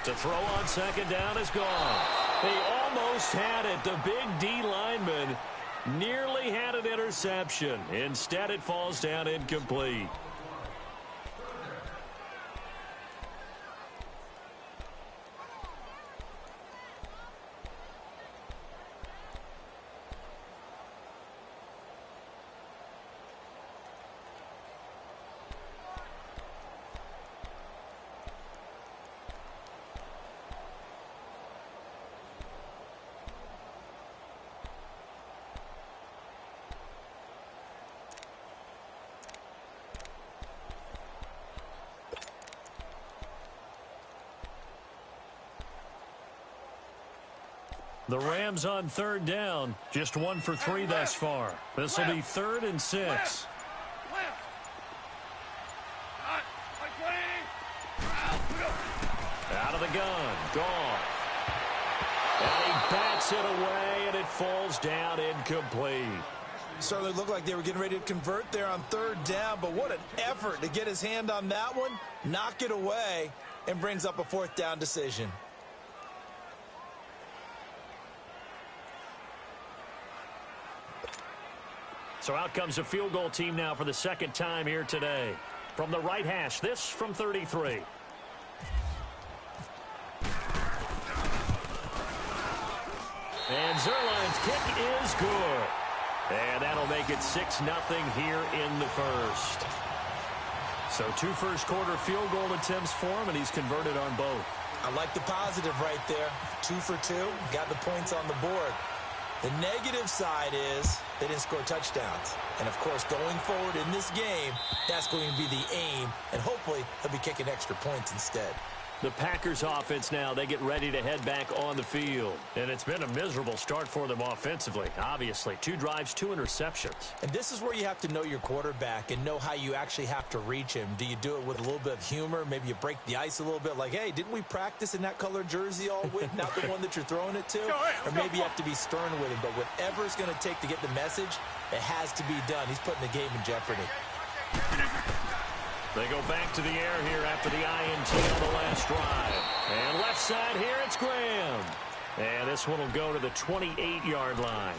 To throw on second down is gone. They almost had it. The big D lineman nearly had an interception. Instead, it falls down incomplete. The Rams on third down, just 1 for 3 thus far. This will be 3rd and 6. Out of the gun, Goff. And he bats it away, and it falls down incomplete. Certainly looked like they were getting ready to convert there on third down, but what an effort to get his hand on that one, knock it away, and brings up a 4th down decision. So out comes a field goal team now for the 2nd time here today. From the right hash, this from 33. And Zerline's kick is good. And that'll make it 6-0 here in the first. So 2 first-quarter field goal attempts for him, and he's converted on both. I like the positive right there. 2 for 2, got the points on the board. The negative side is they didn't score touchdowns. And, of course, going forward in this game, that's going to be the aim. And hopefully he'll be kicking extra points instead. The Packers offense now, they get ready to head back on the field. And it's been a miserable start for them offensively, obviously. 2 drives, 2 interceptions. And this is where you have to know your quarterback and know how you actually have to reach him. Do you do it with a little bit of humor? Maybe you break the ice a little bit like, hey, didn't we practice in that colored jersey all week? Not the one that you're throwing it to? Or maybe you have to be stern with him. But whatever it's going to take to get the message, it has to be done. He's putting the game in jeopardy. They go back to the air here after the INT on the last drive. And left side here, it's Graham. And this one will go to the 28-yard line.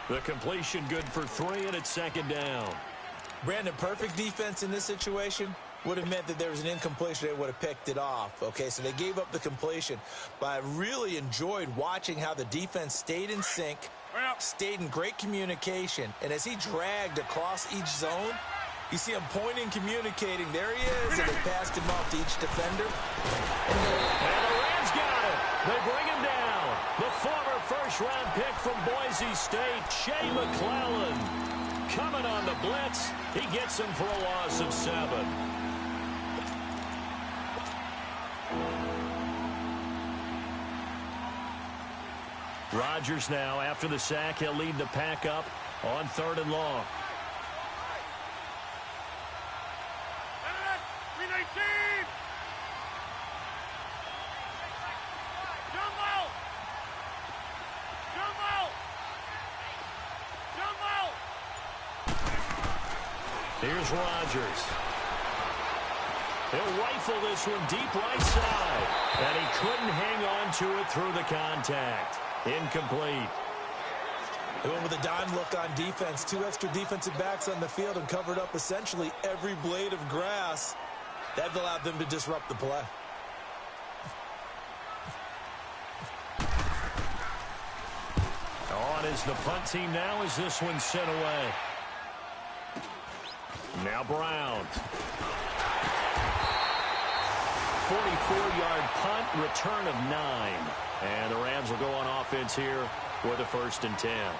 The completion good for 3, and it's 2nd down. Brandon, perfect defense in this situation would have meant that there was an incompletion. They would have picked it off. Okay, so they gave up the completion. But I really enjoyed watching how the defense stayed in sync, stayed in great communication. And as he dragged across each zone, you see him pointing, communicating. There he is, and they passed him off to each defender. And the Rams got it. They bring him down. The former first-round pick from Boise State, Shea McClellan, coming on the blitz. He gets him for a loss of 7. Rodgers now, after the sack, he'll lead the pack up on 3rd and long. Here's Rodgers. He'll rifle this one deep right side. And he couldn't hang on to it through the contact. Incomplete. They went with a dime look on defense. 2 extra defensive backs on the field and covered up essentially every blade of grass. That allowed them to disrupt the play. On is the punt team now as this one's sent away. Now Brown. 44-yard punt, return of 9. And the Rams will go on offense here with a 1st and 10.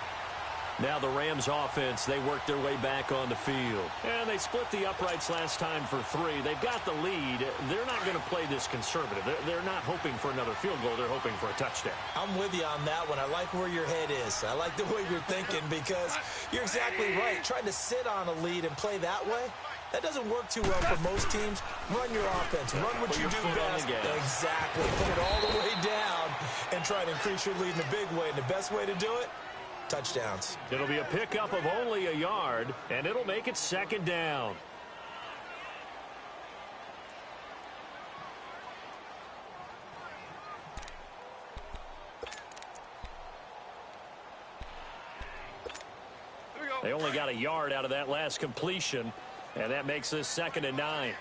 Now the Rams offense, they work their way back on the field. And they split the uprights last time for 3. They've got the lead. They're not going to play this conservative. They're not hoping for another field goal. They're hoping for a touchdown. I'm with you on that one. I like where your head is. I like the way you're thinking because you're exactly right. Trying to sit on a lead and play that way, that doesn't work too well for most teams. Run your offense. Run what you do best. Exactly. Put it all the way down and try to increase your lead in a big way. And the best way to do it, touchdowns. It'll be a pickup of only a yard, and it'll make it 2nd down. They only got a yard out of that last completion, and that makes this 2nd and 9.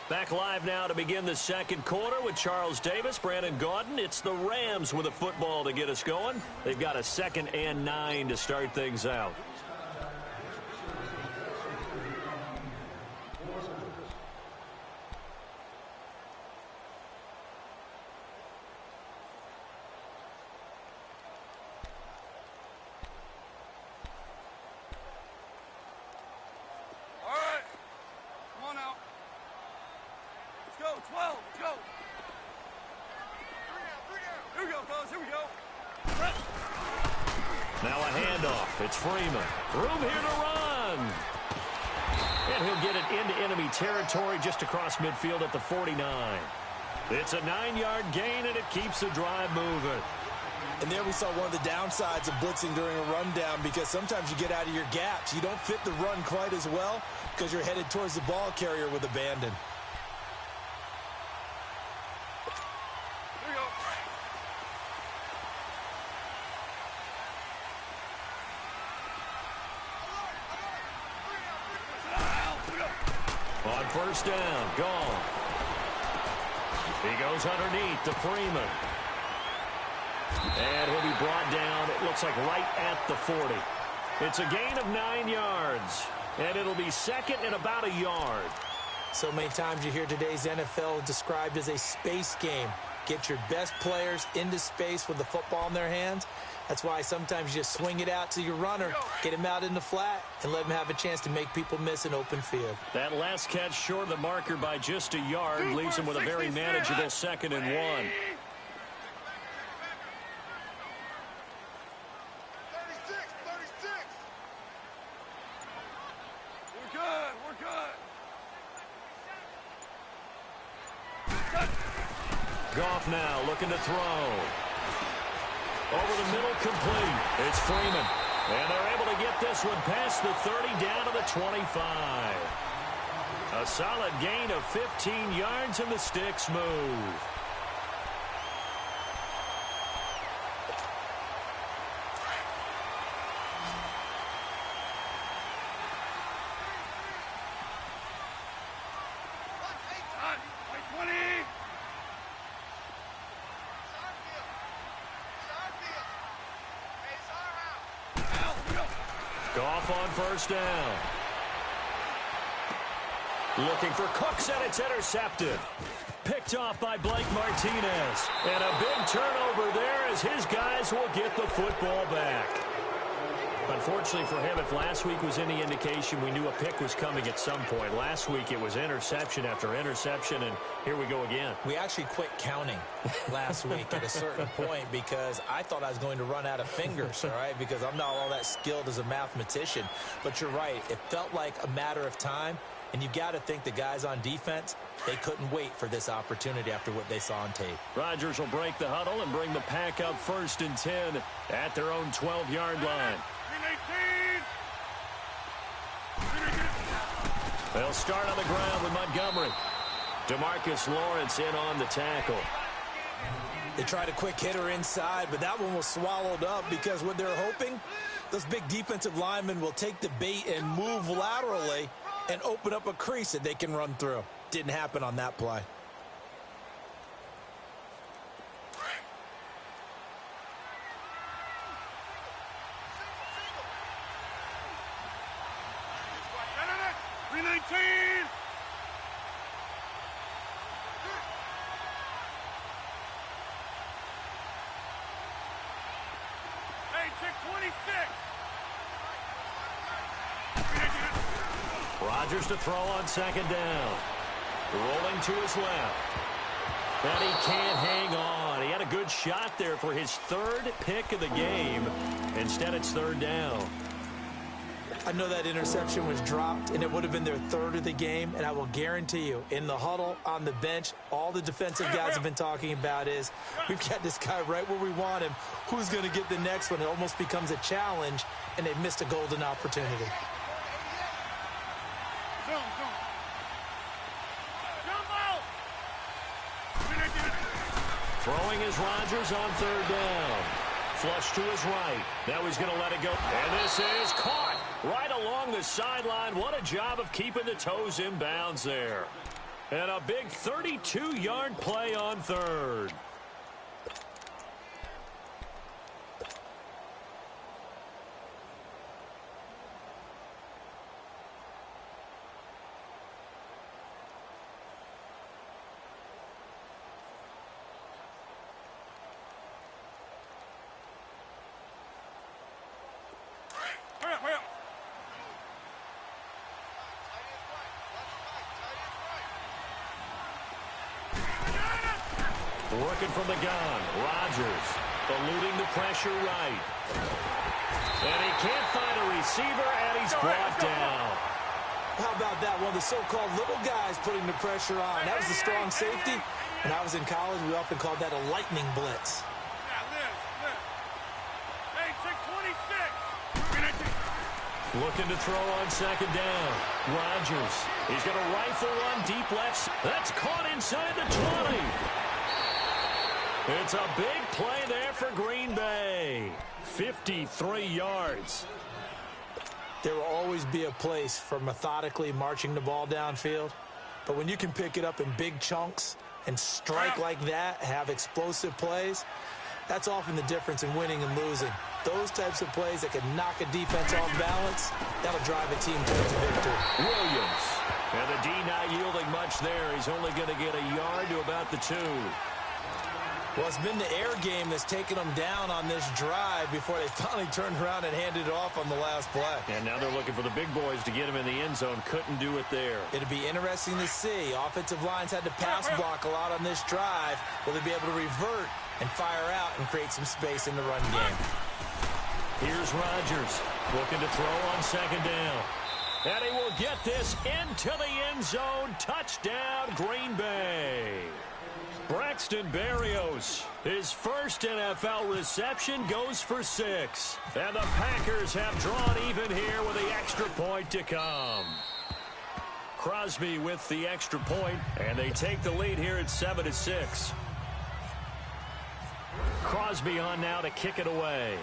Back live now to begin the 2nd quarter with Charles Davis, Brandon Gaudin. It's the Rams with a football to get us going. They've got a 2nd and 9 to start things out. Now a handoff. It's Freeman. Room here to run. And he'll get it into enemy territory just across midfield at the 49. It's a 9-yard gain, and it keeps the drive moving. And there we saw one of the downsides of blitzing during a rundown, because sometimes you get out of your gaps. You don't fit the run quite as well because you're headed towards the ball carrier with abandon. On first down, gone. He goes underneath to Freeman. And he'll be brought down, it looks like right at the 40. It's a gain of 9 yards, and it'll be 2nd and about a yard. So many times you hear today's NFL described as a space game. Get your best players into space with the football in their hands. That's why sometimes you just swing it out to your runner, get him out in the flat, and let him have a chance to make people miss an open field. That last catch short of the marker by just a yard leaves him with a very manageable 2nd and 1. 36. We're good. Goff now looking to throw. Over the middle, complete. It's Freeman. And they're able to get this one past the 30 down to the 25. A solid gain of 15 yards, and the sticks move. Goff on first down. Looking for Cooks, and it's intercepted. Picked off by Blake Martinez. And a big turnover there as his guys will get the football back. Unfortunately for him, if last week was any indication, we knew a pick was coming at some point. Last week it was interception after interception, and here we go again. We actually quit counting last week at a certain point because I thought I was going to run out of fingers, all right, because I'm not all that skilled as a mathematician. But you're right. It felt like a matter of time, and you got to think the guys on defense, they couldn't wait for this opportunity after what they saw on tape. Rodgers will break the huddle and bring the pack up 1st and 10 at their own 12-yard line. They'll start on the ground with Montgomery. DeMarcus Lawrence in on the tackle. They tried a quick hitter inside, but that one was swallowed up because what they're hoping, those big defensive linemen will take the bait and move laterally and open up a crease that they can run through. Didn't happen on that play. Rodgers to throw on 2nd down. Rolling to his left. And he can't hang on. He had a good shot there for his 3rd pick of the game. Instead, it's 3rd down. I know that interception was dropped, and it would have been their 3rd of the game, and I will guarantee you, in the huddle, on the bench, all the defensive guys have been talking about is, we've got this guy right where we want him. Who's going to get the next one? It almost becomes a challenge, and they've missed a golden opportunity. Throwing is Rodgers on third down. Flush to his right. Now he's going to let it go. And this is caught right along the sideline. What a job of keeping the toes in bounds there. And a big 32-yard play on third. Working from the gun, Rodgers eluding the pressure right. And he can't find a receiver, and he's brought down. How about that? One of the so-called little guys putting the pressure on. That was the strong safety. When I was in college, we often called that a lightning blitz. Looking to throw on second down. Rodgers. He's going to rifle one deep left. That's caught inside the 20. It's a big play there for Green Bay. 53 yards. There will always be a place for methodically marching the ball downfield. But when you can pick it up in big chunks and strike like that, have explosive plays, that's often the difference in winning and losing. Those types of plays that can knock a defense off balance, that'll drive a team towards a victory. Williams. And the D not yielding much there. He's only going to get a yard to about the 2. Well, it's been the air game that's taken them down on this drive before they finally turned around and handed it off on the last play. And now they're looking for the big boys to get him in the end zone. Couldn't do it there. It'll be interesting to see. Offensive lines had to pass block a lot on this drive. Will they be able to revert and fire out and create some space in the run game? Here's Rodgers looking to throw on second down. And he will get this into the end zone. Touchdown, Green Bay. Braxton Berrios, his first NFL reception, goes for 6. And the Packers have drawn even here with the extra point to come. Crosby with the extra point, and they take the lead here at 7-6. Crosby on now to kick it away.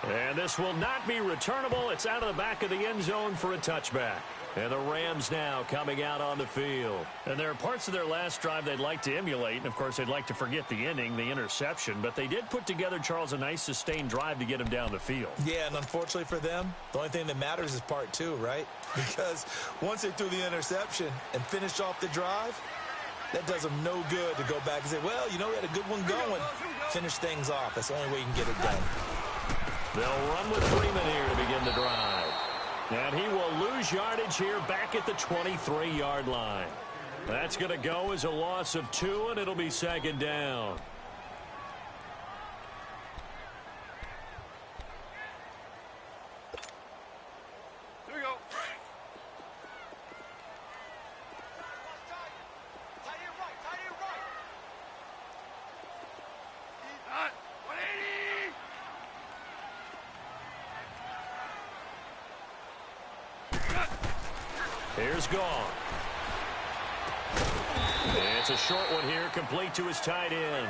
And this will not be returnable. It's out of the back of the end zone for a touchback. And the Rams now coming out on the field. And there are parts of their last drive they'd like to emulate. And, of course, they'd like to forget the inning, the interception. But they did put together, Charles, a nice sustained drive to get him down the field. Yeah, and unfortunately for them, the only thing that matters is part 2, right? Because once they threw the interception and finished off the drive, that does them no good to go back and say, well, you know, we had a good one going. Finish things off. That's the only way you can get it done. They'll run with Freeman here to begin the drive. And he will lose yardage here back at the 23-yard line. That's going to go as a loss of 2, and it'll be second down. Here we go. Hot. 180. Here's Gone. It's a short one here, complete to his tight end.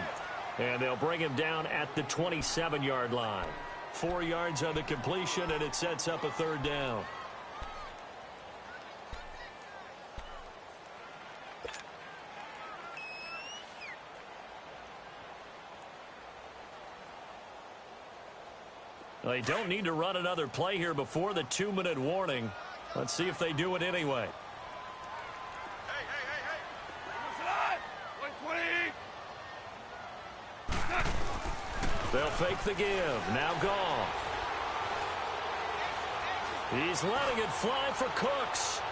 And they'll bring him down at the 27-yard line. 4 yards on the completion, and it sets up a third down. They don't need to run another play here before the 2-minute warning. Let's see if they do it anyway. Hey. Listen on. 120. They'll fake the give. Now Goff. He's letting it fly for Cooks.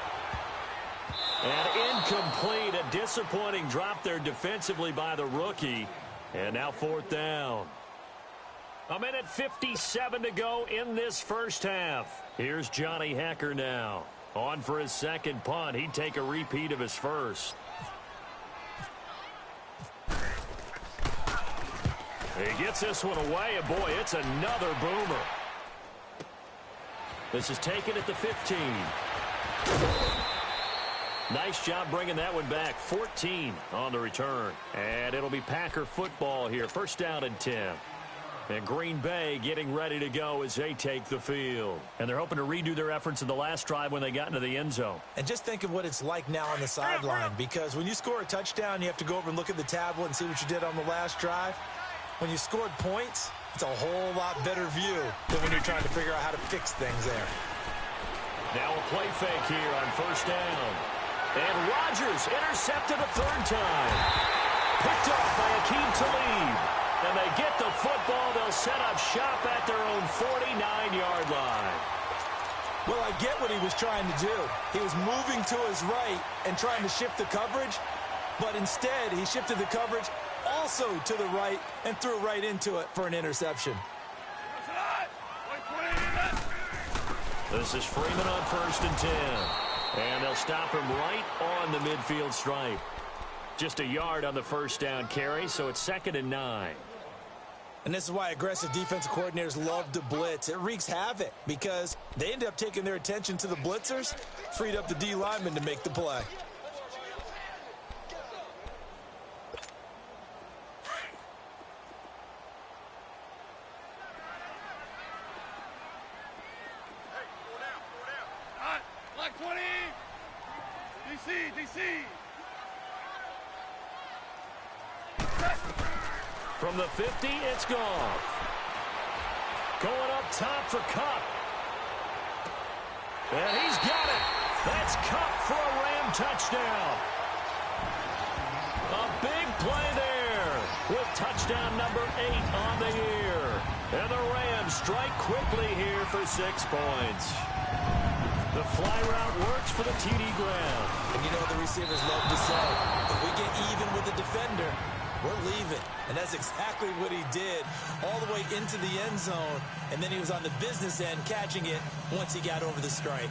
And incomplete. A disappointing drop there defensively by the rookie. And now 4th down. 1:57 to go in this first half. Here's Johnny Hecker now. On for his second punt. He'd take a repeat of his first. He gets this one away, and boy, it's another boomer. This is taken at the 15. Nice job bringing that one back. 14 on the return. And it'll be Packer football here. First down and 10. And Green Bay getting ready to go as they take the field. And they're hoping to redo their efforts in the last drive when they got into the end zone. And just think of what it's like now on the sideline, because when you score a touchdown, you have to go over and look at the tablet and see what you did on the last drive. When you scored points, it's a whole lot better view than when you're trying to figure out how to fix things there. Now a play fake here on first down. And Rodgers intercepted a third time. Picked off by Akeem Talib. And they get the football. They'll set up shop at their own 49-yard line. Well, I get what he was trying to do. He was moving to his right and trying to shift the coverage, but instead he shifted the coverage also to the right and threw right into it for an interception. This is Freeman on first and 10. And they'll stop him right on the midfield stripe. Just a yard on the first down carry, so it's 2nd and 9. And this is why aggressive defensive coordinators love to blitz. It wreaks havoc because they end up taking their attention to the blitzers, freed up the D lineman to make the play. Black 20! DC! From the 50, it's Goff. Going up top for Kupp. And he's got it. That's Kupp for a Ram touchdown. A big play there with touchdown number 8 on the year. And the Rams strike quickly here for 6 points. The fly route works for the TD Graham. And you know what the receivers love to say? If we get even with the defender, we're leaving. And that's exactly what he did all the way into the end zone. And then he was on the business end catching it once he got over the stripe.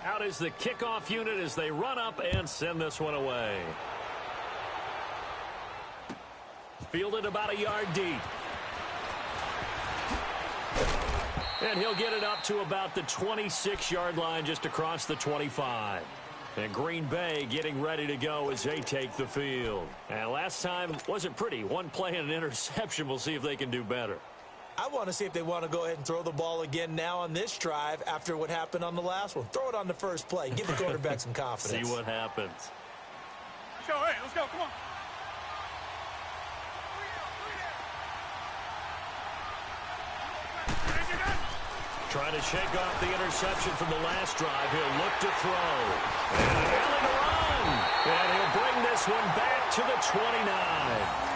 Out is the kickoff unit as they run up and send this one away. Fielded about a yard deep. And he'll get it up to about the 26-yard line, just across the 25. And Green Bay getting ready to go as they take the field. And last time wasn't pretty. One play and an interception. We'll see if they can do better. I want to see if they want to go ahead and throw the ball again now on this drive after what happened on the last one. Throw it on the first play. Give the quarterback some confidence. See what happens. Let's go, hey, let's go, come on. Trying to shake off the interception from the last drive. He'll look to throw. And an alley to run. And he'll bring this one back to the 29.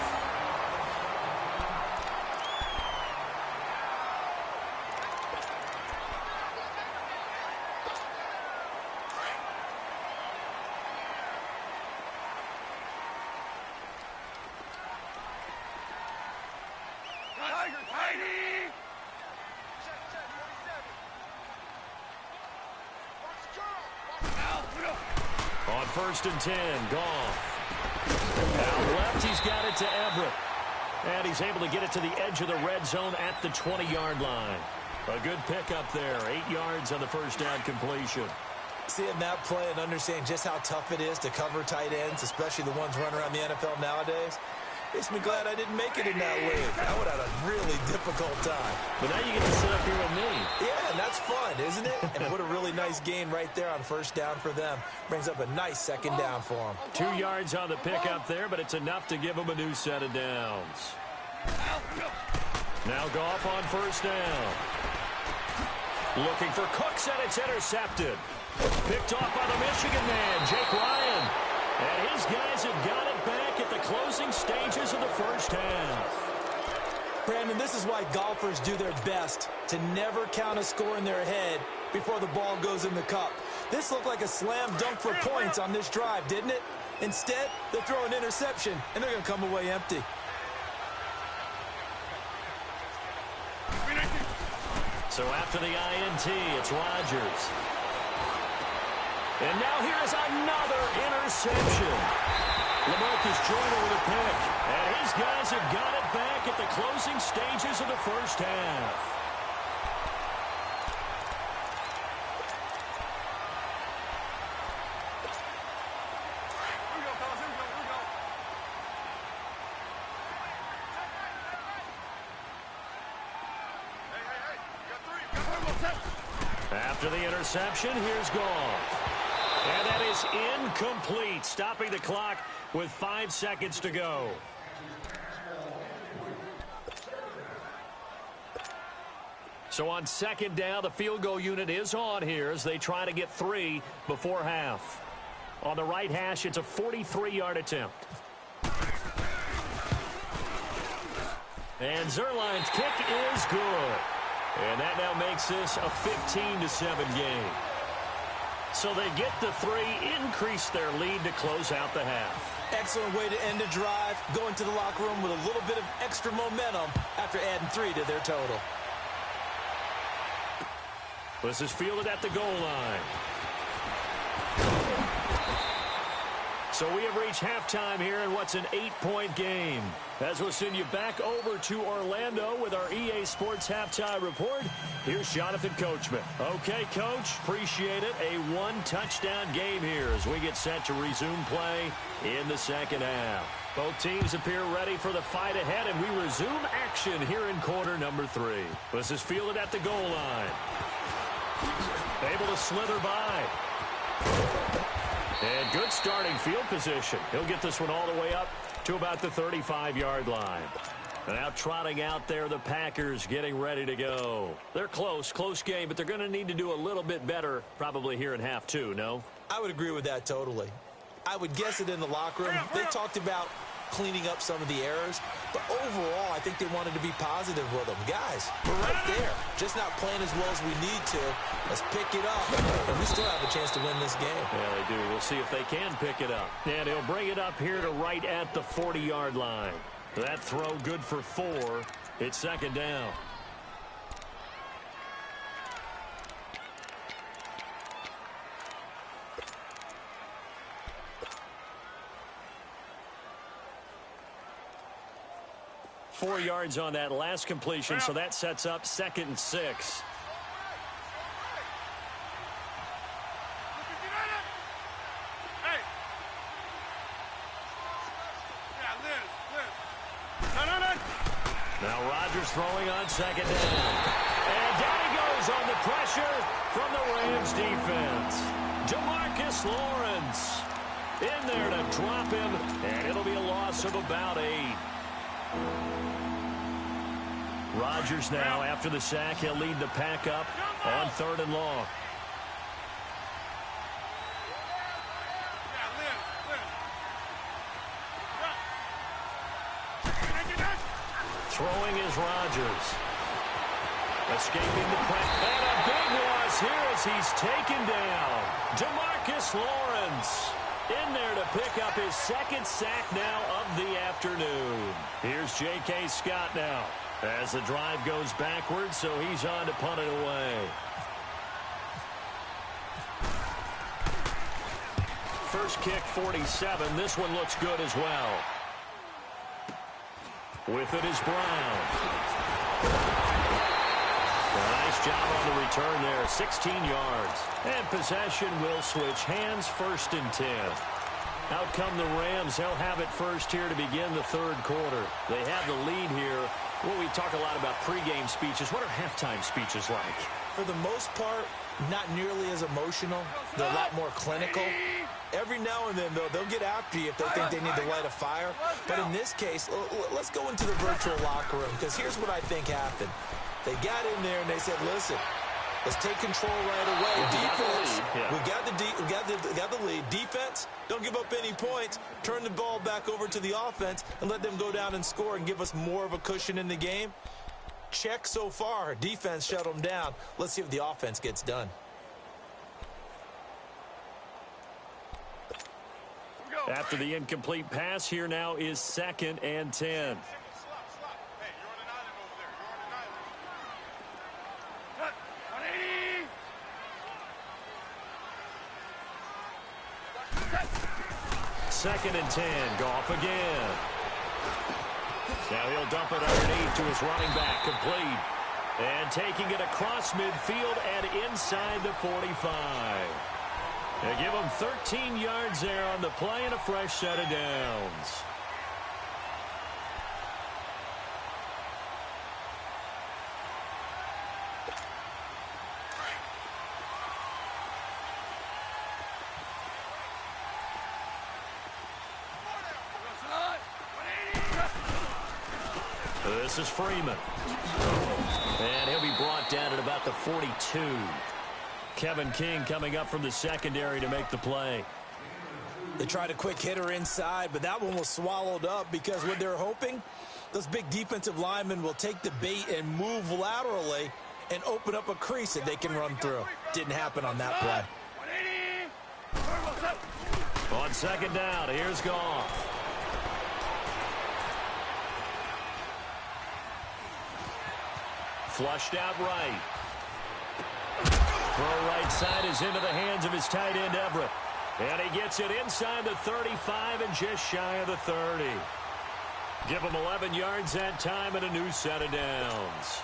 On first and 10, Goff. Out left, he's got it to Everett. And he's able to get it to the edge of the red zone at the 20-yard line. A good pickup there. 8 yards on the first down completion. Seeing that play and understanding just how tough it is to cover tight ends, especially the ones running around the NFL nowadays, makes me glad I didn't make it in that league. I would have had a really difficult time. But now you get to sit up here with me. Yeah, and that's fun, isn't it? And what a really nice gain right there on first down for them. Brings up a nice second down for them. 2 yards on the pickup there, but it's enough to give them a new set of downs. Now Goff on first down. Looking for Cooks, and it's intercepted. Picked off by the Michigan man, Jake Ryan. And his guys have got it back at the closing stages of the first half. Brandon, this is why golfers do their best to never count a score in their head before the ball goes in the cup. This looked like a slam dunk for points on this drive, didn't it? Instead, they throw an interception, and they're going to come away empty. So after the INT, it's Rodgers. And now here's another interception. LaMarcus Joyner with a pick. And his guys have got it back at the closing stages of the first half. After the interception, here's Goff. And that is incomplete, stopping the clock with 5 seconds to go. So on second down, the field goal unit is on here as they try to get 3 before half. On the right hash, it's a 43-yard attempt. And Zerline's kick is good. And that now makes this a 15-7 game. So they get the 3, increase their lead to close out the half. Excellent way to end the drive. Go into the locker room with a little bit of extra momentum after adding 3 to their total. This is fielded at the goal line. So we have reached halftime here in what's an 8-point game. As we'll send you back over to Orlando with our EA Sports Halftime Report, here's Jonathan Coachman. Okay, Coach, appreciate it. A 1-touchdown game here as we get set to resume play in the second half. Both teams appear ready for the fight ahead, and we resume action here in quarter number 3. This is fielded at the goal line. Able to slither by. And good starting field position. He'll get this one all the way up to about the 35-yard line. Now trotting out there, the Packers getting ready to go. They're close game, but they're going to need to do a little bit better probably here in half 2, no? I would agree with that totally. I would guess it in the locker room. They talked about cleaning up some of the errors, but overall, I think they wanted to be positive with them. Guys, we're right there, just not playing as well as we need to. Let's pick it up, and we still have a chance to win this game. Yeah, they do. We'll see if they can pick it up. And he'll bring it up here to right at the 40-yard line. That throw good for 4. It's second down. Four yards on that last completion, so that sets up 2nd and 6. Hey. Yeah, Liz. No. Now Rodgers throwing on second down. And down he goes on the pressure from the Rams defense. DeMarcus Lawrence in there to drop him, and it'll be a loss of about 8. Rodgers now, after the sack, he'll lead the pack up on 3rd and long. Throwing is Rodgers. Escaping the press. And a big loss here as he's taken down. DeMarcus Lawrence in there to pick up his 2nd sack now of the afternoon. Here's J.K. Scott now as the drive goes backwards, so he's on to punt it away. First kick, 47. This one looks good as well. With it is Brown. Nice job on the return there, 16 yards. And possession will switch hands, 1st and 10. Out come the Rams. They'll have it first here to begin the 3rd quarter. They have the lead here. Well, we talk a lot about pregame speeches. What are halftime speeches like? For the most part, not nearly as emotional. They're a lot more clinical. Every now and then, though, they'll get after you if they think they need to light a fire. But in this case, let's go into the virtual locker room, because here's what I think happened. They got in there and they said, listen, let's take control right away. Defense, we got the lead. Defense, don't give up any points. Turn the ball back over to the offense and let them go down and score and give us more of a cushion in the game. Check so far. Defense shut them down. Let's see if the offense gets done. After the incomplete pass, here now is 2nd and 10. 2nd and 10. Goff again. Now he'll dump it underneath to his running back. Complete. And taking it across midfield and inside the 45. They give him 13 yards there on the play and a fresh set of downs. This is Freeman. And he'll be brought down at about the 42. Kevin King coming up from the secondary to make the play. They tried a quick hitter inside, but that one was swallowed up because what they're hoping, those big defensive linemen will take the bait and move laterally and open up a crease that they can run through. Didn't happen on that play. On 2nd down, here's Goff. Flushed out right. Throw right side is into the hands of his tight end, Everett. And he gets it inside the 35 and just shy of the 30. Give him 11 yards that time and a new set of downs.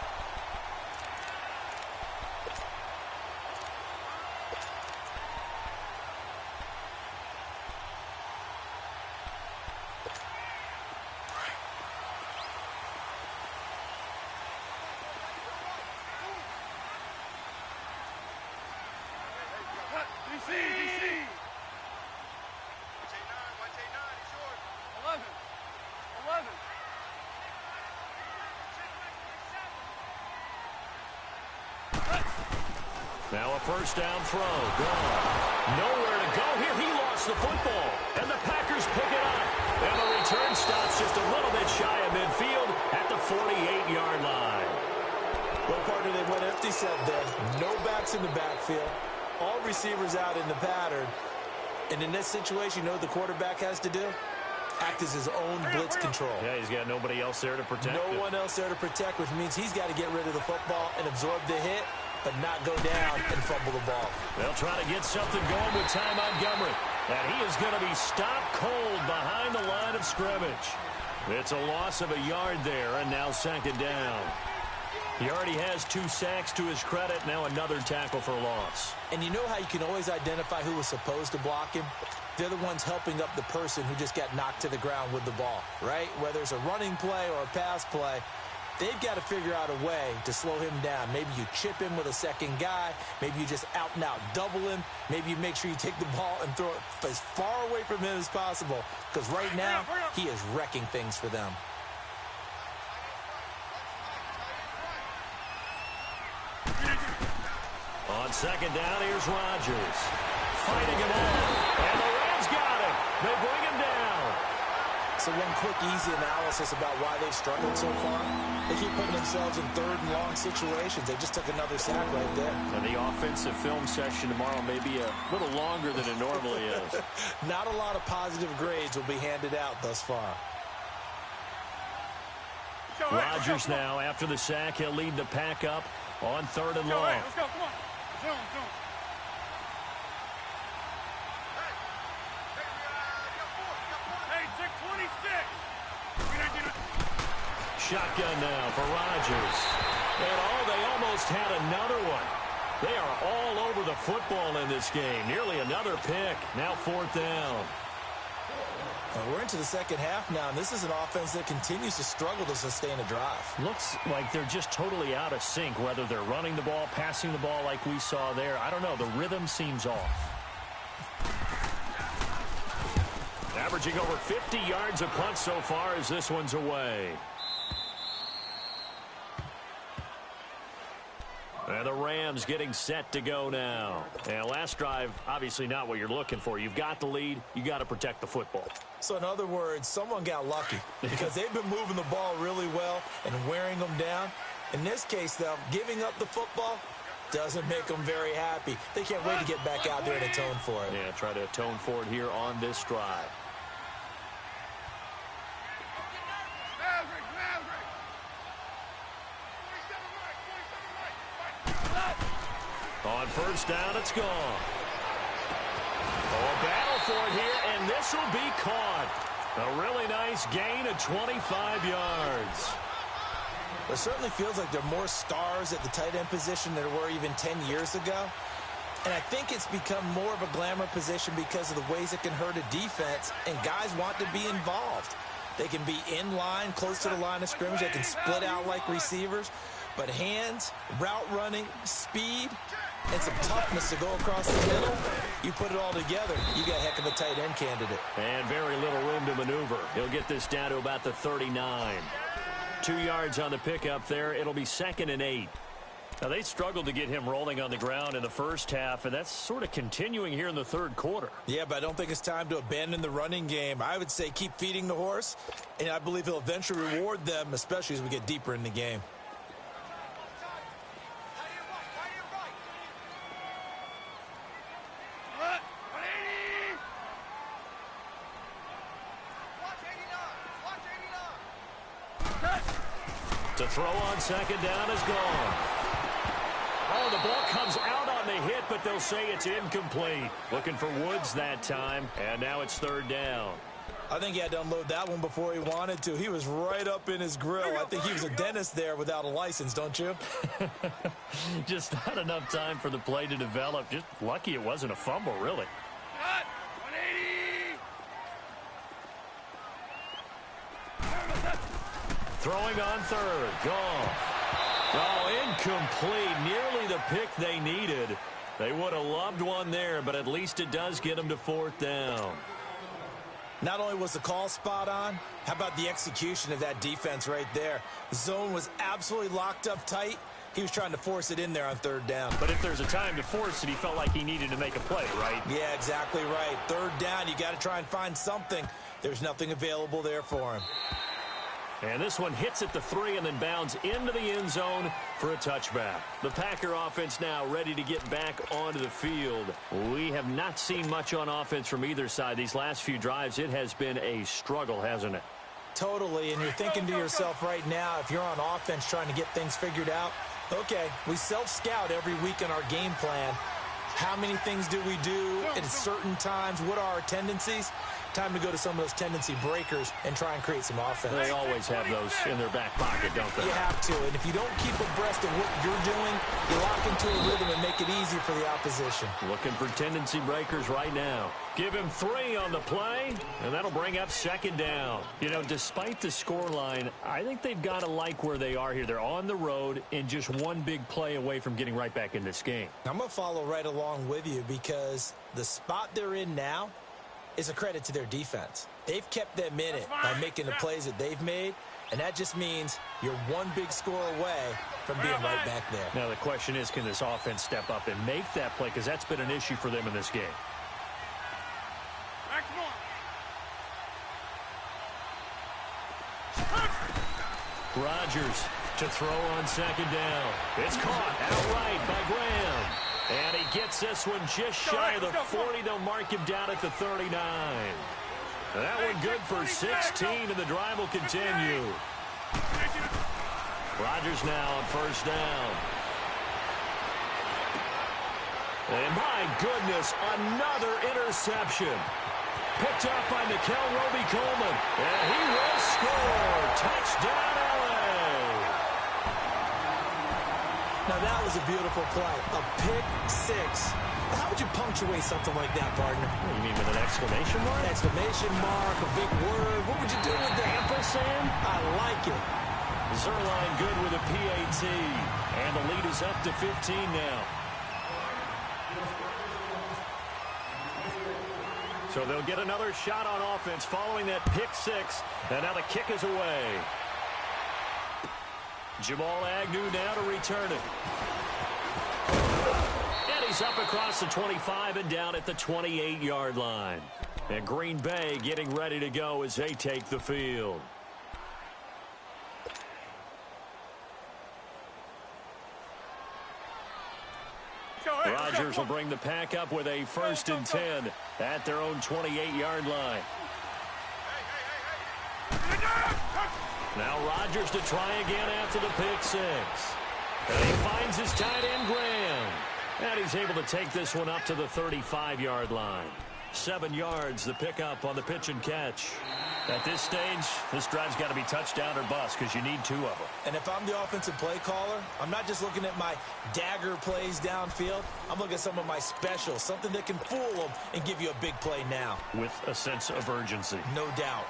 Now a first down throw. Gone. Nowhere to go here. He lost the football. And the Packers pick it up. And the return stops just a little bit shy of midfield at the 48-yard line. Well, partner, they went empty set there. No backs in the backfield. All receivers out in the pattern. And in this situation, you know what the quarterback has to do? Act as his own blitz control. Yeah, he's got nobody else there to protect him. No one else there to protect, which means he's got to get rid of the football and absorb the hit, but not go down and fumble the ball. They'll try to get something going with Ty Montgomery. And he is going to be stopped cold behind the line of scrimmage. It's a loss of a yard there, and now 2nd down. He already has 2 sacks to his credit. Now another tackle for loss. And you know how you can always identify who was supposed to block him? They're the ones helping up the person who just got knocked to the ground with the ball, right? Whether it's a running play or a pass play, they've got to figure out a way to slow him down. Maybe you chip him with a second guy. Maybe you just out and out double him. Maybe you make sure you take the ball and throw it as far away from him as possible. Because right now, he is wrecking things for them. On 2nd down, here's Rodgers. Fighting him off. And the Rams got him. They bring him down. So one quick, easy analysis about why they've struggled so far. They keep putting themselves in 3rd and long situations. They just took another sack right there. And the offensive film session tomorrow may be a little longer than it normally is. Not a lot of positive grades will be handed out thus far. Rodgers now, after the sack, he'll lead the pack up on 3rd and long. Let's go, come on. Zoom. Hey, 626. Shotgun now for Rodgers. And they almost had another one. They are all over the football in this game. Nearly another pick. Now 4th down. We're into the 2nd half now, and this is an offense that continues to struggle to sustain a drive. Looks like they're just totally out of sync, whether they're running the ball, passing the ball like we saw there. I don't know. The rhythm seems off. Averaging over 50 yards a punt so far as this one's away. And the Rams getting set to go now. And last drive, obviously not what you're looking for. You've got the lead. You got to protect the football. So in other words, someone got lucky because they've been moving the ball really well and wearing them down. In this case, though, giving up the football doesn't make them very happy. They can't wait to get back out there and atone for it. Yeah, try to atone for it here on this drive. On 1st down, it's gone. Oh, a battle for it here, and this will be caught. A really nice gain of 25 yards. It certainly feels like there are more stars at the tight end position than there were even 10 years ago. And I think it's become more of a glamour position because of the ways it can hurt a defense, and guys want to be involved. They can be in line, close to the line of scrimmage. They can split out like receivers. But hands, route running, speed, and some toughness to go across the middle, you put it all together, you got a heck of a tight end candidate. And very little room to maneuver. He'll get this down to about the 39. 2 yards on the pickup there. It'll be 2nd and 8. Now, they struggled to get him rolling on the ground in the first half, and that's sort of continuing here in the third quarter. Yeah, but I don't think it's time to abandon the running game. I would say keep feeding the horse, and I believe he'll eventually reward them, especially as we get deeper in the game. To throw on 2nd down is gone. Oh, the ball comes out on the hit, but they'll say it's incomplete. Looking for Woods that time, and now it's 3rd down. I think he had to unload that one before he wanted to. He was right up in his grill. I think he was a dentist there without a license, don't you? Just not enough time for the play to develop. Just lucky it wasn't a fumble, really. Cut! 180! Throwing on 3rd. Gone. Oh, incomplete. Nearly the pick they needed. They would have loved one there, but at least it does get them to 4th down. Not only was the call spot on, how about the execution of that defense right there? The zone was absolutely locked up tight. He was trying to force it in there on 3rd down. But if there's a time to force it, he felt like he needed to make a play, right? Yeah, exactly right. 3rd down, you got to try and find something. There's nothing available there for him. And this one hits at the 3 and then bounds into the end zone for a touchback. The Packer offense now ready to get back onto the field. We have not seen much on offense from either side. These last few drives, it has been a struggle, hasn't it? Totally, and you're thinking to yourself right now, if you're on offense trying to get things figured out, okay, we self-scout every week in our game plan. How many things do we do at certain times? What are our tendencies? Time to go to some of those tendency breakers and try and create some offense. They always have those in their back pocket, don't they? You have to, and if you don't keep abreast of what you're doing, you lock into a rhythm and make it easy for the opposition. Looking for tendency breakers right now. Give him 3 on the play, and that'll bring up 2nd down. You know, despite the scoreline, I think they've got to like where they are here. They're on the road and just one big play away from getting right back in this game. I'm going to follow right along with you because the spot they're in now is a credit to their defense. They've kept them in it by making the plays that they've made, and that just means you're one big score away from being right back there. Now the question is, can this offense step up and make that play? Because that's been an issue for them in this game. Rodgers to throw on 2nd down. It's caught outright by Graham. And he gets this one just shy of the 40. They'll mark him down at the 39. That one good for 16, and the drive will continue. Rodgers now on 1st down. And my goodness, another interception. Picked up by Nickel Roby-Coleman. And he will score. Touchdown, LA. Now, that was a beautiful play. A pick 6. How would you punctuate something like that, partner? What, you mean with an exclamation mark? Exclamation mark, a big word. What would you do with that? Ampersand? I like it. Zerline good with a PAT. And the lead is up to 15 now. So they'll get another shot on offense following that pick 6. And now the kick is away. Jamal Agnew now to return it. And he's up across the 25 and down at the 28-yard line. And Green Bay getting ready to go as they take the field. Rodgers will bring the pack up with a 1st and 10 at their own 28-yard line. Now Rodgers to try again after the pick 6. And he finds his tight end, Graham. And he's able to take this one up to the 35-yard line. 7 yards, the pickup on the pitch and catch. At this stage, this drive's got to be touchdown or bust because you need 2 of them. And if I'm the offensive play caller, I'm not just looking at my dagger plays downfield. I'm looking at some of my specials, something that can fool them and give you a big play now. With a sense of urgency. No doubt.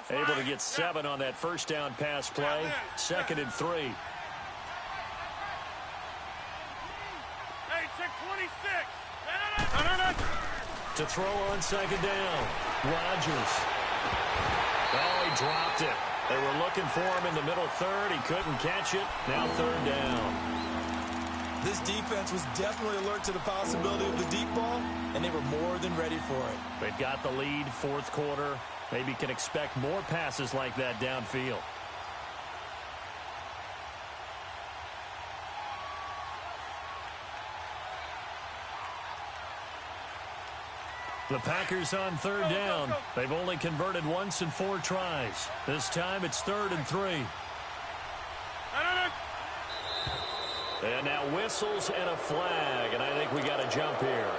Able to get 7 on that first down pass play. 2nd and 3. Hey, check 26. To throw on 2nd down. Rodgers. Oh, he dropped it. They were looking for him in the middle third. He couldn't catch it. Now 3rd down. This defense was definitely alert to the possibility of the deep ball, and they were more than ready for it. They've got the lead, 4th quarter. Maybe can expect more passes like that downfield. The Packers on 3rd down. They've only converted once in 4 tries. This time it's 3rd and 3. And now whistles and a flag, and I think we got a jump here.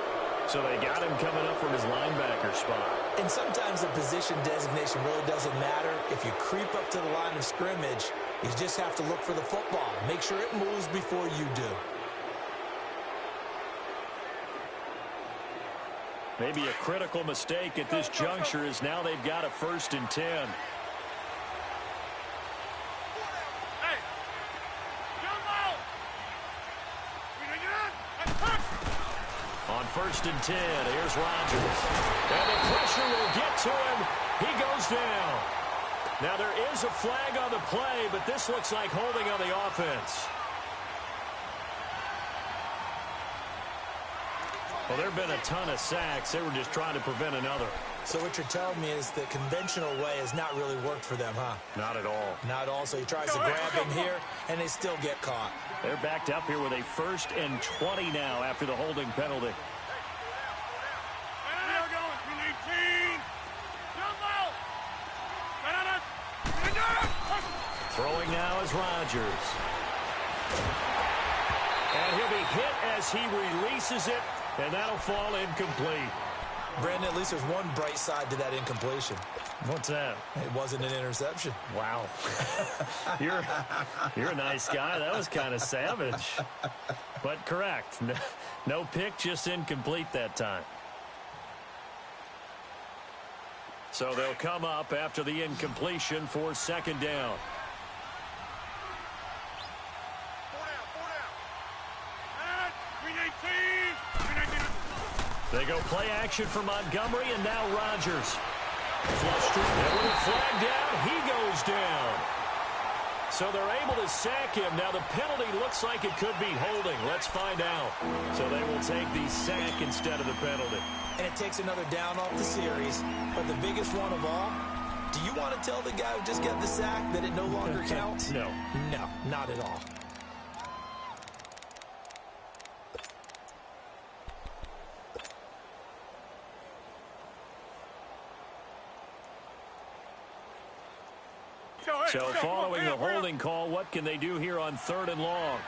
So they got him coming up from his linebacker spot. And sometimes the position designation really doesn't matter. If you creep up to the line of scrimmage, you just have to look for the football. Make sure it moves before you do. Maybe a critical mistake at this juncture is now they've got a 1st and 10. On 1st and 10, here's Rodgers. And the pressure will get to him. He goes down. Now there is a flag on the play, but this looks like holding on the offense. Well, there have been a ton of sacks. They were just trying to prevent another. So what you're telling me is the conventional way has not really worked for them, huh? Not at all. Not at all. So he tries to grab him here, and they still get caught. They're backed up here with a 1st and 20 now after the holding penalty. Throwing now is Rodgers. And he'll be hit as he releases it, and that'll fall incomplete. Brandon, at least there's one bright side to that incompletion. What's that? It wasn't an interception. Wow. You're a nice guy. That was kind of savage. But correct. No pick, just incomplete that time. So they'll come up after the incompletion for 2nd down. They go play action for Montgomery, and now Rodgers. Flushed through, and with a flag down, he goes down. So they're able to sack him. Now the penalty looks like it could be holding. Let's find out. So they will take the sack instead of the penalty. And it takes another down off the series. But the biggest one of all, do you want to tell the guy who just got the sack that it no longer counts? No. No, not at all. So following the holding call, what can they do here on 3rd and long?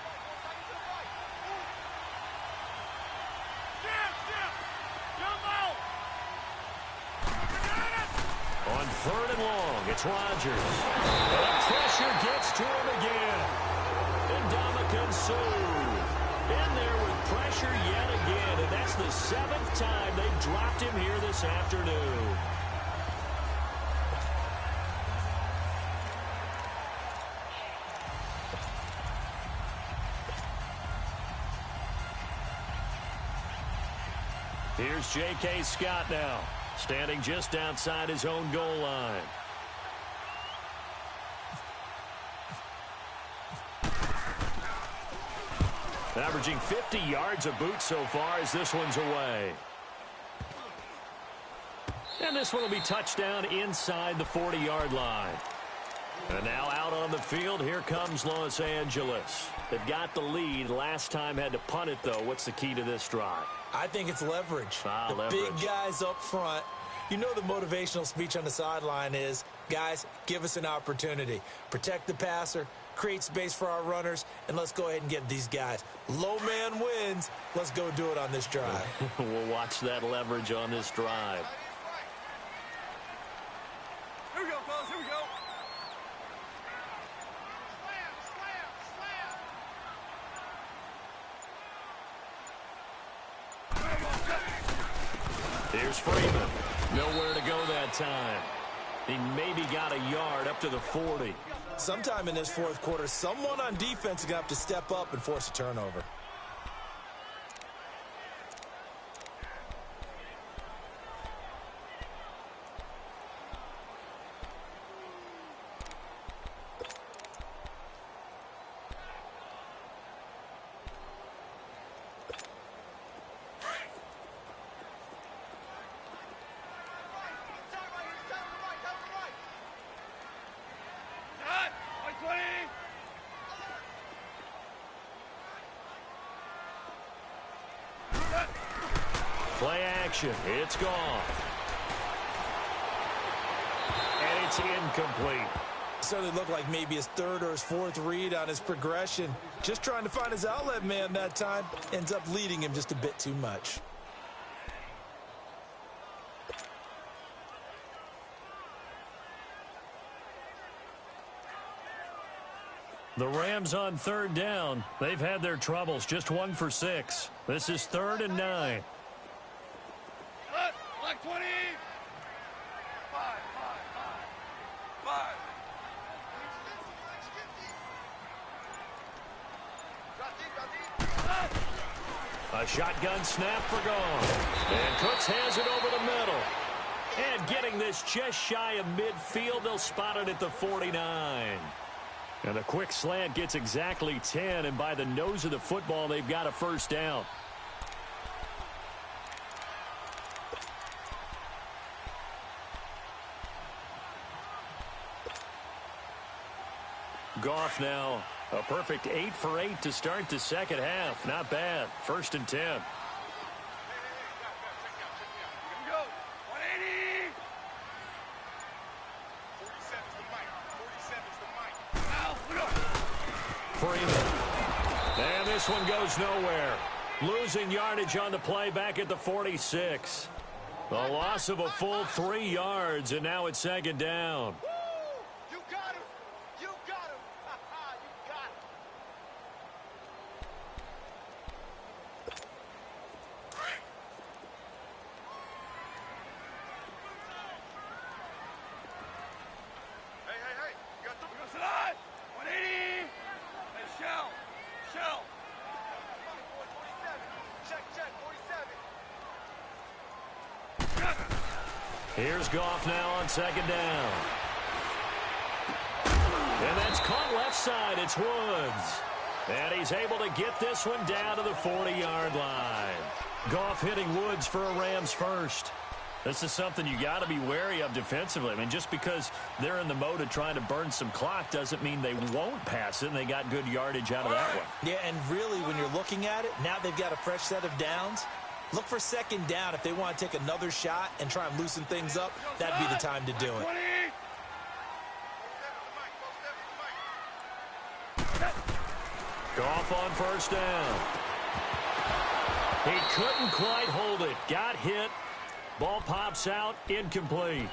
On 3rd and long, it's Rodgers. And the pressure gets to him again. And Ndamukong Suh in there with pressure yet again. And that's the 7th time they've dropped him here this afternoon. Here's J.K. Scott now, standing just outside his own goal line. Averaging 50 yards a boot so far as this one's away. And this one will be touchdown inside the 40-yard line. And now out on the field, here comes Los Angeles. They've got the lead. Last time had to punt it, though. What's the key to this drive? I think it's leverage. Leverage. Big guys up front. You know the motivational speech on the sideline is, guys, give us an opportunity. Protect the passer, create space for our runners, and let's go ahead and get these guys. Low man wins. Let's go do it on this drive. We'll watch that leverage on this drive. Here we go, fellas. Here we go. Here's Freeman. Nowhere to go that time. He maybe got a yard up to the 40. Sometime in this fourth quarter, someone on defense is going to have to step up and force a turnover. Play action. It's gone. And it's incomplete. Certainly looked like maybe his third or his fourth read on his progression. Just trying to find his outlet man that time. Ends up leading him just a bit too much. The Rams on third down. They've had their troubles. Just 1 for 6. This is 3rd and 9. Black 20. 5. A shotgun snap for gone. And Cooks has it over the middle. And getting this just shy of midfield, they'll spot it at the 49. And a quick slant gets exactly 10, and by the nose of the football, they've got a first down. Goff now, a perfect 8 for 8 to start the second half. Not bad. 1st and 10. Here we go. 180. 47's the mic. 47's the mic. Now, look up. Freeman. And this one goes nowhere. Losing yardage on the play back at the 46. The loss of a full 3 yards, and now it's 2nd down. You got him. You got him. You got him. Hey. You got the... We go slide. 180. Hey, shell. 47. Check. 47. Here's Goff now on 2nd down. And that's caught left side. It's Woods. And he's able to get this one down to the 40-yard line. Goff hitting Woods for a Rams first. This is something you got to be wary of defensively. I mean, just because they're in the mode of trying to burn some clock doesn't mean they won't pass it, and they got good yardage out of that one. Yeah, and really, when you're looking at it, now they've got a fresh set of downs. Look for 2nd down if they want to take another shot and try and loosen things up. That'd be the time to do it. 20. Goff on 1st down. He couldn't quite hold it. Got hit. Ball pops out. Incomplete.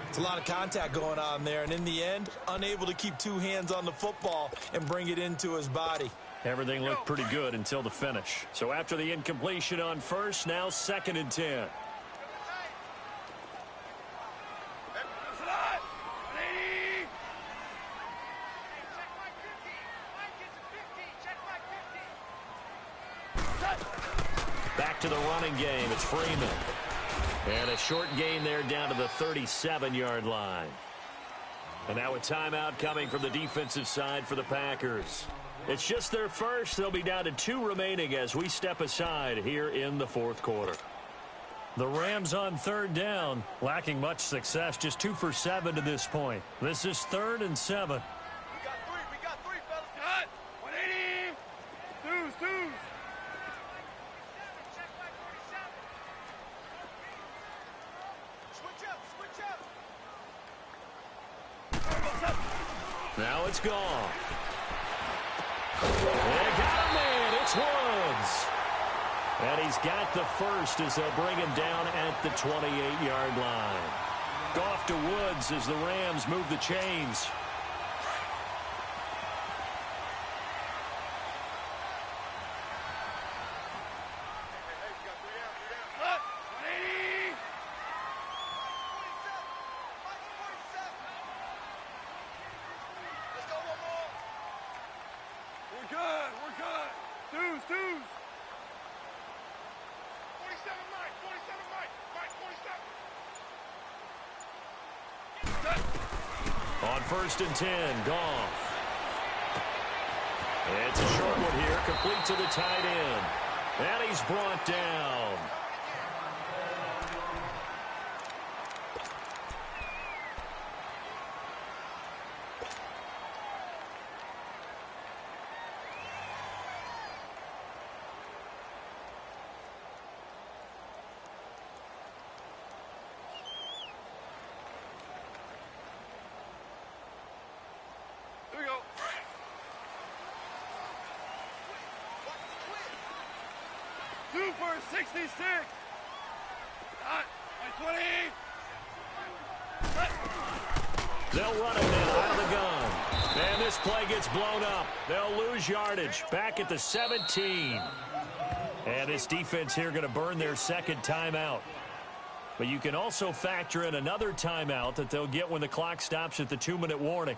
It's a lot of contact going on there, and in the end, unable to keep 2 hands on the football and bring it into his body. Everything looked pretty good until the finish. So after the incompletion on 1st, now 2nd and 10. Back to the running game. It's Freeman. And a short gain there down to the 37-yard line. And now a timeout coming from the defensive side for the Packers. It's just their first. They'll be down to 2 remaining as we step aside here in the 4th quarter. The Rams on 3rd down, lacking much success, just 2 for 7 to this point. This is 3rd and 7. We got three, fellas. Cut. 180. Deuce. Switch up. Now it's gone. They got him in. It's Woods. And he's got the first as they'll bring him down at the 28-yard line. Goff to Woods as the Rams move the chains. On 1st and 10, Goff. It's a short one here, complete to the tight end. And he's brought down. Super 66. Hot. 20. They'll run it now out of the gun. And this play gets blown up. They'll lose yardage. Back at the 17. And this defense here going to burn their second timeout. But you can also factor in another timeout that they'll get when the clock stops at the 2-minute warning.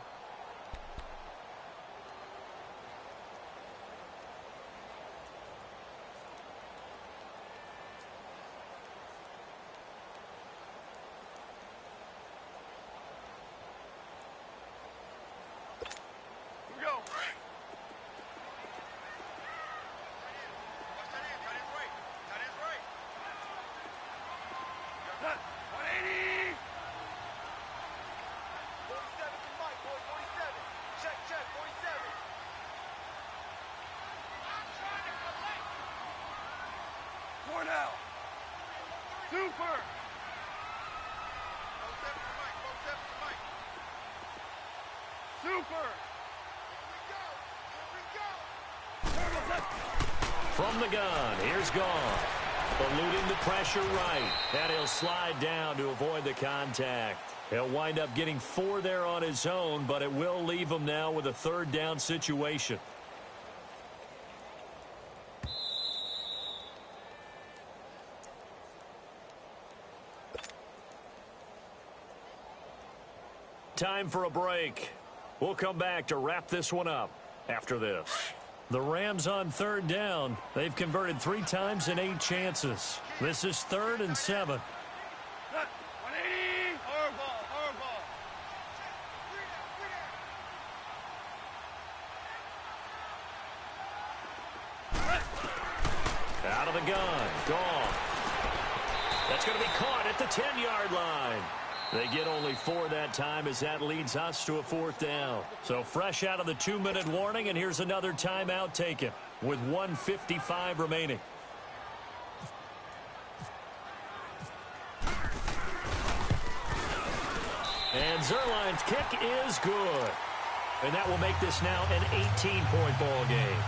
Super. Super. From the gun, here's Goff. Eluding the pressure right. And he'll slide down to avoid the contact. He'll wind up getting 4 there on his own, but it will leave him now with a 3rd down situation. Time for a break. We'll come back to wrap this one up after this. The Rams on 3rd down. They've converted 3 times in 8 chances. This is 3rd and 7. 180. Horrible. Out of the gun. Goff. That's going to be caught at the 10-yard line. They get only 4 that time as that leads us to a 4th down. So fresh out of the 2-minute warning, and here's another timeout taken with 1:55 remaining. And Zerline's kick is good. And that will make this now an 18-point ball game.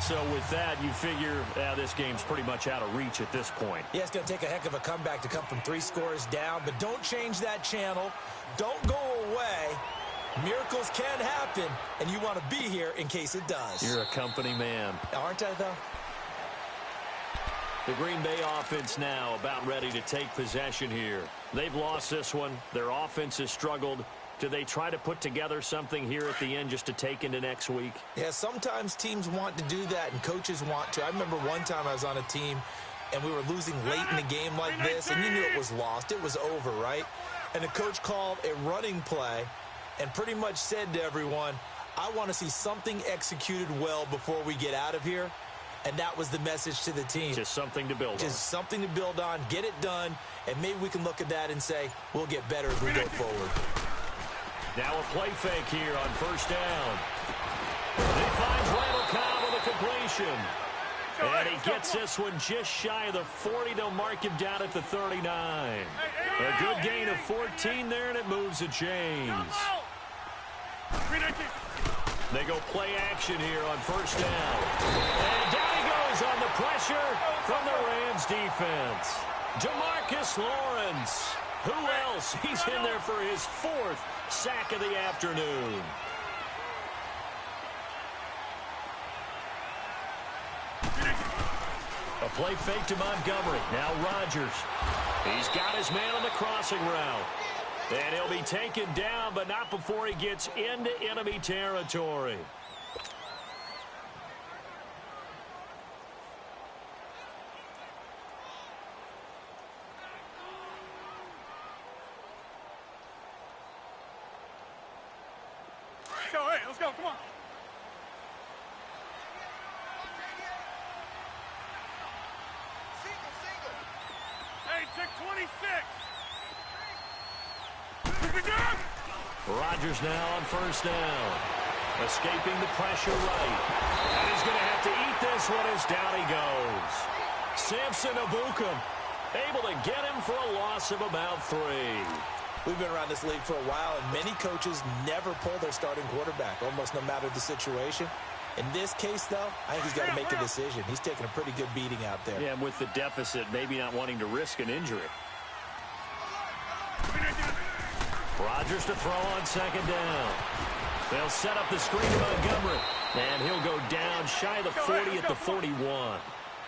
So with that, you figure this game's pretty much out of reach at this point. Yeah, it's going to take a heck of a comeback to come from 3 scores down, but don't change that channel. Don't go away. Miracles can happen, and you want to be here in case it does. You're a company man. Aren't I, though? The Green Bay offense now about ready to take possession here. They've lost this one. Their offense has struggled. Do they try to put together something here at the end just to take into next week? Yeah, sometimes teams want to do that and coaches want to. I remember one time I was on a team and we were losing late in the game like this, and you knew it was lost. It was over, right? And the coach called a running play and pretty much said to everyone, I want to see something executed well before we get out of here. And that was the message to the team. Just something to build on. Just something to build on, get it done, and maybe we can look at that and say, we'll get better as we go forward. Now a play fake here on 1st down. He finds Randall Cobb with a completion. And he gets this one just shy of the 40. They'll mark him down at the 39. A good gain of 14 there, and it moves the chains. They go play action here on first down. And down he goes on the pressure from the Rams defense. Demarcus Lawrence. Who else? He's in there for his 4th sack of the afternoon. A play fake to Montgomery. Now Rodgers. He's got his man on the crossing route. And he'll be taken down, but not before he gets into enemy territory. Go, hey, let's go, come on. Hey, check 26. Rodgers now on first down. Escaping the pressure right. And he's going to have to eat this one as down he goes. Samson Abukum able to get him for a loss of about 3. We've been around this league for a while, and many coaches never pull their starting quarterback, almost no matter the situation. In this case, though, I think he's got to make a decision. He's taking a pretty good beating out there. Yeah, and with the deficit, maybe not wanting to risk an injury. Rodgers to throw on second down. They'll set up the screen to Montgomery. And he'll go down shy of the 40 at the 41.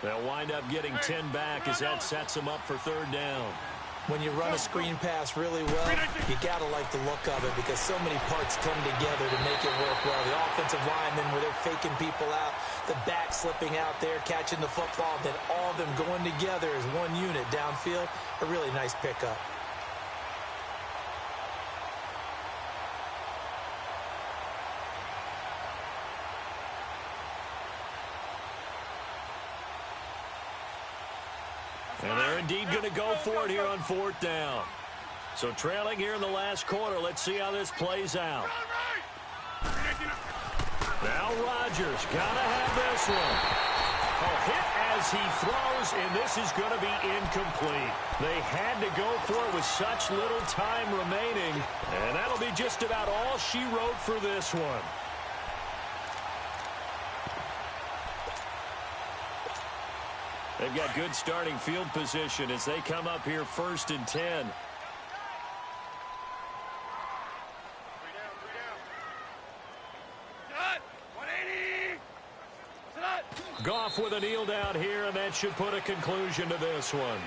They'll wind up getting 10 back as that sets them up for third down. When you run a screen pass really well, you got to like the look of it because so many parts come together to make it work well. The offensive linemen, where they're faking people out, the back slipping out there, catching the football, then all of them going together as one unit downfield. A really nice pickup. And they're indeed going to go for it here on fourth down. So trailing here in the last quarter. Let's see how this plays out. Now Rodgers got to have this one. A hit as he throws, and this is going to be incomplete. They had to go for it with such little time remaining. And that'll be just about all she wrote for this one. They've got good starting field position as they come up here first and 10. Goff with a kneel down here, and that should put a conclusion to this one.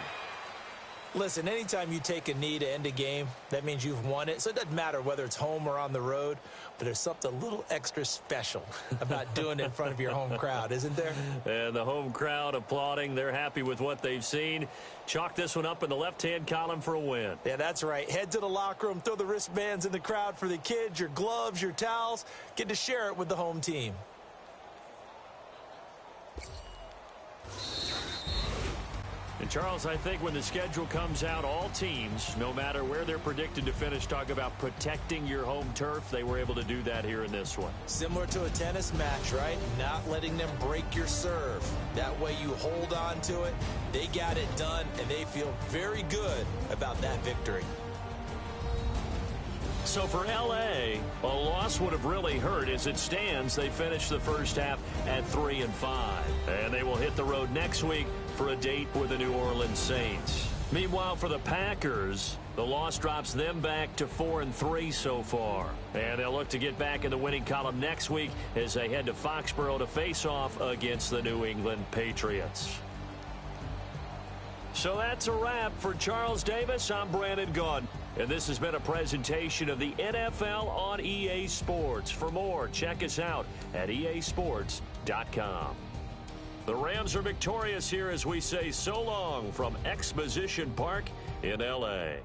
Listen, anytime you take a knee to end a game, that means you've won it. So it doesn't matter whether it's home or on the road, but there's something a little extra special about doing it in front of your home crowd, isn't there? And the home crowd applauding. They're happy with what they've seen. Chalk this one up in the left-hand column for a win. Yeah, that's right. Head to the locker room, throw the wristbands in the crowd for the kids, your gloves, your towels. Get to share it with the home team. And, Charles, I think when the schedule comes out, all teams, no matter where they're predicted to finish, talk about protecting your home turf. They were able to do that here in this one. Similar to a tennis match, right? Not letting them break your serve. That way you hold on to it. They got it done, and they feel very good about that victory. So for L.A., a loss would have really hurt. As it stands, they finished the first half at 3-5. And they will hit the road next week for a date with the New Orleans Saints. Meanwhile, for the Packers, the loss drops them back to 4-3 so far. And they'll look to get back in the winning column next week as they head to Foxborough to face off against the New England Patriots. So that's a wrap. For Charles Davis, I'm Brandon Gaudin. And this has been a presentation of the NFL on EA Sports. For more, check us out at easports.com. The Rams are victorious here as we say so long from Exposition Park in L.A.